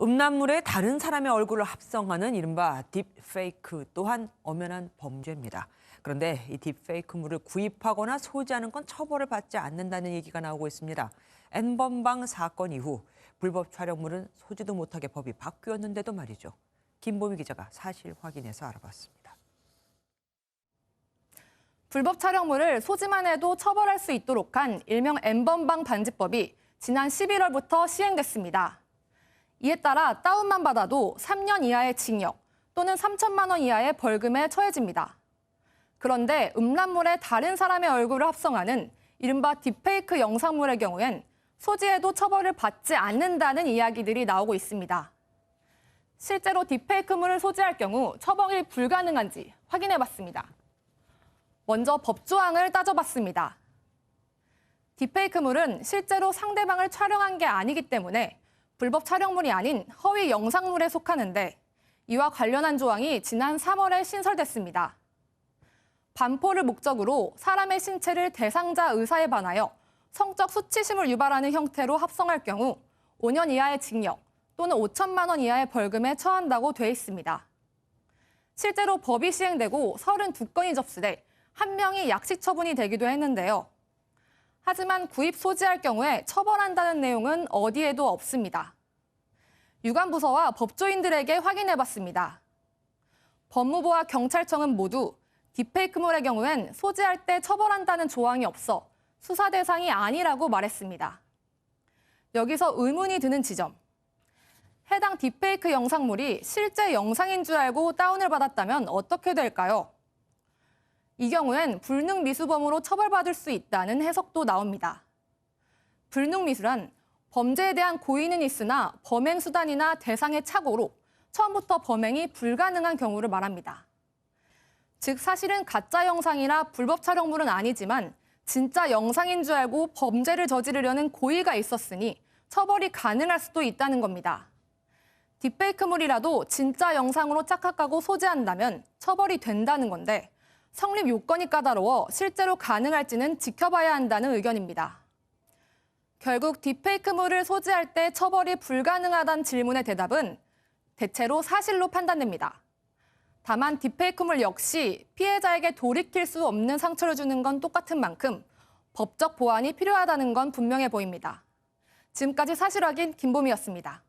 음란물에 다른 사람의 얼굴을 합성하는 이른바 딥페이크 또한 엄연한 범죄입니다. 그런데 이 딥페이크물을 구입하거나 소지하는 건 처벌을 받지 않는다는 얘기가 나오고 있습니다. N번방 사건 이후 불법 촬영물은 소지도 못하게 법이 바뀌었는데도 말이죠. 김보미 기자가 사실 확인해서 알아봤습니다. 불법 촬영물을 소지만 해도 처벌할 수 있도록 한 일명 N번방 반지법이 지난 11월부터 시행됐습니다. 이에 따라 다운만 받아도 3년 이하의 징역 또는 3천만 원 이하의 벌금에 처해집니다. 그런데 음란물에 다른 사람의 얼굴을 합성하는 이른바 딥페이크 영상물의 경우엔 소지해도 처벌을 받지 않는다는 이야기들이 나오고 있습니다. 실제로 딥페이크물을 소지할 경우 처벌이 불가능한지 확인해봤습니다. 먼저 법조항을 따져봤습니다. 딥페이크물은 실제로 상대방을 촬영한 게 아니기 때문에 불법 촬영물이 아닌 허위 영상물에 속하는데 이와 관련한 조항이 지난 3월에 신설됐습니다. 반포를 목적으로 사람의 신체를 대상자 의사에 반하여 성적 수치심을 유발하는 형태로 합성할 경우 5년 이하의 징역 또는 5천만 원 이하의 벌금에 처한다고 돼 있습니다. 실제로 법이 시행되고 32건이 접수돼 1명이 약식 처분이 되기도 했는데요. 하지만 구입 소지할 경우에 처벌한다는 내용은 어디에도 없습니다. 유관부서와 법조인들에게 확인해봤습니다. 법무부와 경찰청은 모두 딥페이크물의 경우엔 소지할 때 처벌한다는 조항이 없어 수사 대상이 아니라고 말했습니다. 여기서 의문이 드는 지점. 해당 딥페이크 영상물이 실제 영상인 줄 알고 다운을 받았다면 어떻게 될까요? 이 경우엔 불능미수범으로 처벌받을 수 있다는 해석도 나옵니다. 불능미수란 범죄에 대한 고의는 있으나 범행 수단이나 대상의 착오로 처음부터 범행이 불가능한 경우를 말합니다. 즉 사실은 가짜 영상이라 불법 촬영물은 아니지만 진짜 영상인 줄 알고 범죄를 저지르려는 고의가 있었으니 처벌이 가능할 수도 있다는 겁니다. 딥페이크물이라도 진짜 영상으로 착각하고 소지한다면 처벌이 된다는 건데 성립 요건이 까다로워 실제로 가능할지는 지켜봐야 한다는 의견입니다. 결국 딥페이크물을 소지할 때 처벌이 불가능하다는 질문의 대답은 대체로 사실로 판단됩니다. 다만 딥페이크물 역시 피해자에게 돌이킬 수 없는 상처를 주는 건 똑같은 만큼 법적 보완이 필요하다는 건 분명해 보입니다. 지금까지 사실 확인 김보미였습니다.